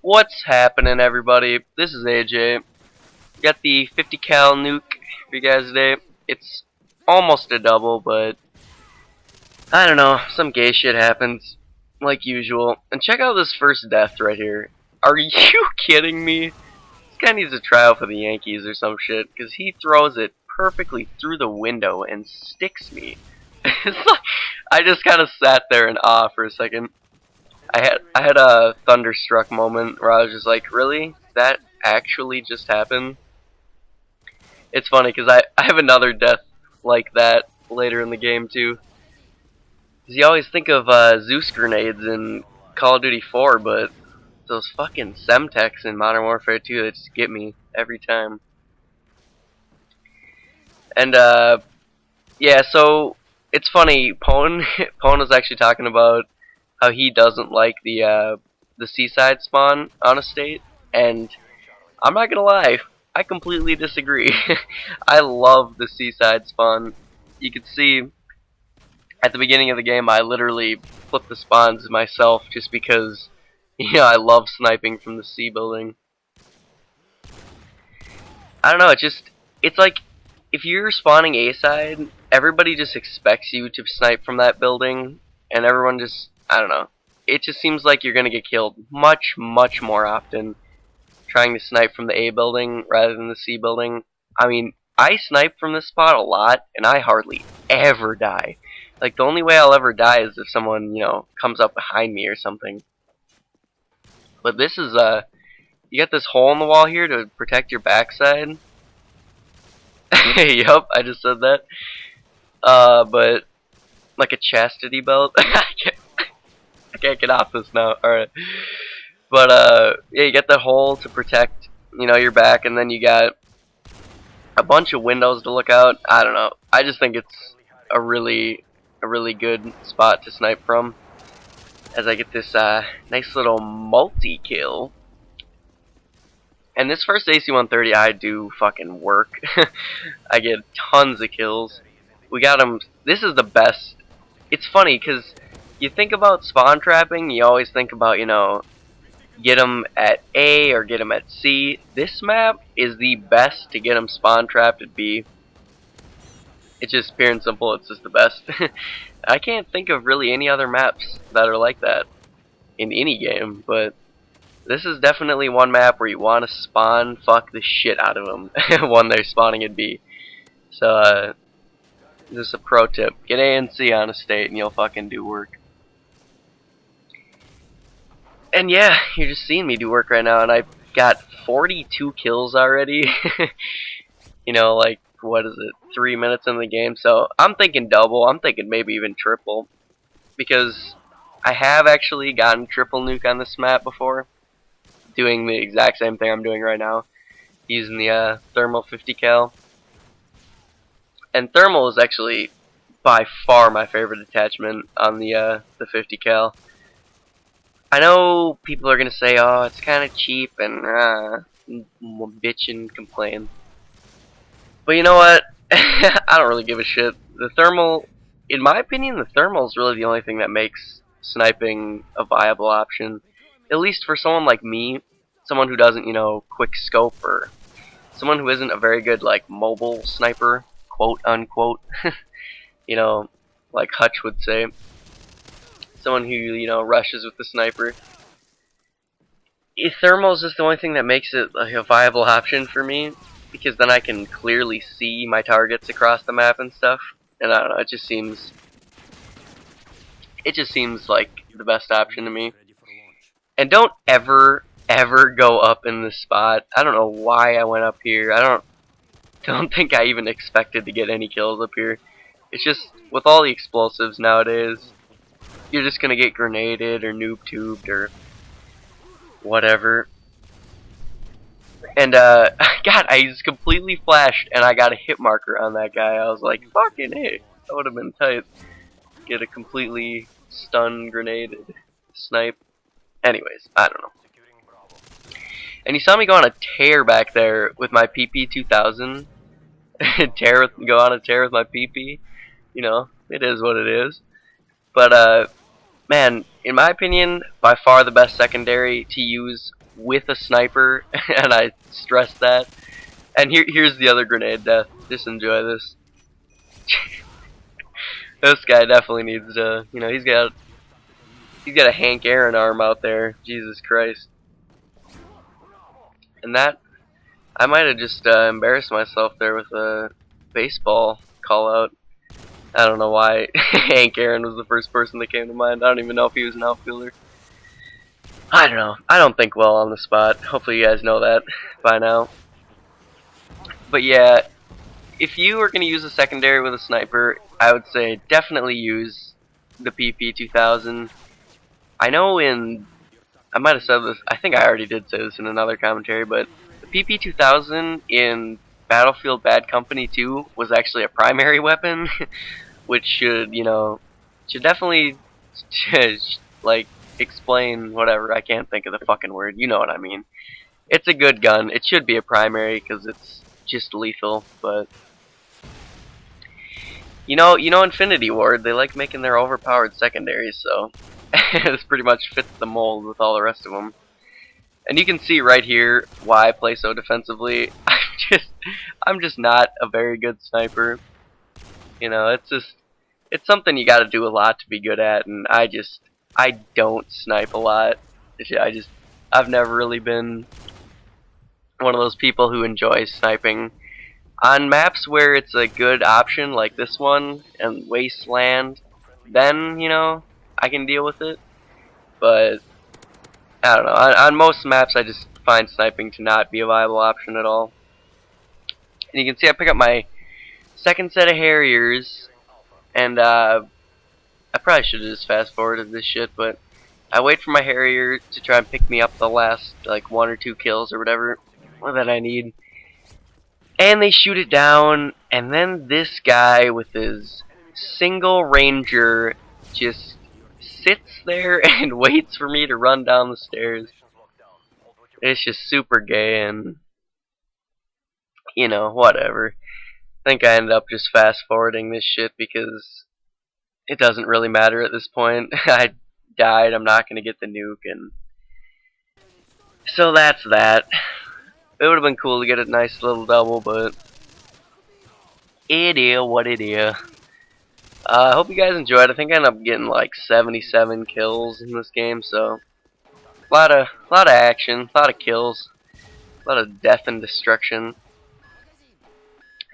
What's happening, everybody? This is AJ. Got the 50 cal nuke for you guys today. It's almost a double, but I don't know, some gay shit happens, like usual. And check out this first death right here. Are you kidding me? This guy needs a tryout for the Yankees or some shit, because he throws it perfectly through the window and sticks me. I just kind of sat there in awe for a second. I had a thunderstruck moment where I was just like, really? That actually just happened? It's funny because I have another death like that later in the game too. Because you always think of Zeus grenades in Call of Duty 4, but those fucking Semtex in Modern Warfare 2 that just get me every time. And yeah, so it's funny. Pwn was actually talking about how he doesn't like the seaside spawn on a state, and I'm not gonna lie, I completely disagree. I love the seaside spawn. You can see at the beginning of the game I literally flipped the spawns myself just because, you know, I love sniping from the C building. I don't know, it's like if you're spawning A side, everybody just expects you to snipe from that building, and everyone just, I don't know. It just seems like you're gonna get killed much more often trying to snipe from the A building rather than the C building. I mean, I snipe from this spot a lot, and I hardly ever die. Like, the only way I'll ever die is if someone, you know, comes up behind me or something. But this is, you got this hole in the wall here to protect your backside. Yup, I just said that. But, like a chastity belt. I can't get off this now. Alright. But, yeah, you get that hole to protect, you know, your back, and then you got a bunch of windows to look out. I don't know. I just think it's a really good spot to snipe from. As I get this, nice little multi-kill. And this first AC-130, I do fucking work. I get tons of kills. We got him. This is the best. It's funny, because you think about spawn trapping, you always think about, you know, get them at A or get them at C. This map is the best to get them spawn trapped at B. It's just pure and simple, it's just the best. I can't think of really any other maps that are like that in any game, but this is definitely one map where you want to spawn fuck the shit out of them when they're spawning at B. So, just a pro tip. Get A and C on a state and you'll fucking do work. And yeah, you're just seeing me do work right now, and I've got 42 kills already. You know, like, what is it, 3 minutes in the game, so I'm thinking double, I'm thinking maybe even triple, because I have actually gotten triple nuke on this map before, doing the exact same thing I'm doing right now, using the thermal 50 cal. And thermal is actually by far my favorite attachment on the 50 cal. I know people are gonna say, oh, it's kind of cheap, and bitch and complain. But you know what? I don't really give a shit. The thermal, in my opinion, the thermal is really the only thing that makes sniping a viable option. At least for someone like me, someone who doesn't, you know, quick scope, or someone who isn't a very good, like, mobile sniper, quote unquote. You know, like Hutch would say. Someone who, you know, rushes with the sniper. Thermal is just the only thing that makes it like a viable option for me, because then I can clearly see my targets across the map and stuff. And I don't know, it just seems like the best option to me. And don't ever go up in this spot. I don't know why I went up here. I don't think I even expected to get any kills up here. It's just with all the explosives nowadays, you're just gonna get grenaded or noob tubed or whatever. And God, I just completely flashed and I got a hit marker on that guy. I was like, fucking hey, that would have been tight. Get a completely stun grenaded snipe. Anyways, I don't know. And you saw me go on a tear back there with my PP2000. Go on a tear with my PP. You know, it is what it is. But man, in my opinion, by far the best secondary to use with a sniper, and I stress that. And here's the other grenade death. Just enjoy this. This guy definitely needs to, you know, he's got a Hank Aaron arm out there. Jesus Christ. And that, I might have just embarrassed myself there with a baseball call out. I don't know why Hank Aaron was the first person that came to mind. I don't even know if he was an outfielder. I don't know. I don't think well on the spot. Hopefully you guys know that by now. But yeah, if you are going to use a secondary with a sniper, I would say definitely use the PP2000. I know I might have said this, I think I already did say this in another commentary, but the PP2000 in Battlefield Bad Company 2 was actually a primary weapon, which should, you know, should definitely, like, explain whatever. I can't think of the fucking word, you know what I mean. It's a good gun. It should be a primary because it's just lethal, but you know Infinity Ward, they like making their overpowered secondaries, so this pretty much fits the mold with all the rest of them. And you can see right here why I play so defensively. I'm just not a very good sniper. You know, it's something you got to do a lot to be good at, and I don't snipe a lot. I've never really been one of those people who enjoys sniping. On maps where it's a good option, like this one and Wasteland, then, you know, I can deal with it. But I don't know. On most maps, I just find sniping to not be a viable option at all. And you can see I pick up my second set of Harriers, and I probably should have just fast forwarded this shit, but I wait for my Harrier to try and pick me up the last like 1 or 2 kills or whatever that I need. And they shoot it down, and then this guy with his single ranger just sits there and waits for me to run down the stairs. It's just super gay, and you know, whatever. I think I ended up just fast forwarding this shit because it doesn't really matter at this point. I died, I'm not gonna get the nuke, and so that's that. It would have been cool to get a nice little double, but it is what it is. I hope you guys enjoyed. I think I ended up getting like 77 kills in this game, so a lot of action, a lot of kills, a lot of death and destruction.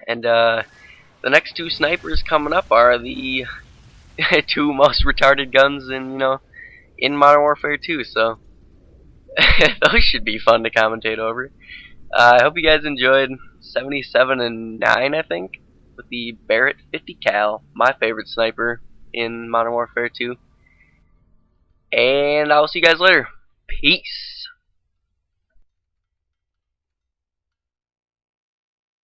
And the next 2 snipers coming up are the 2 most retarded guns in Modern Warfare 2. So those should be fun to commentate over. I hope you guys enjoyed 77 and 9, I think, with the Barrett 50 cal, my favorite sniper in Modern Warfare 2. And I'll see you guys later. Peace.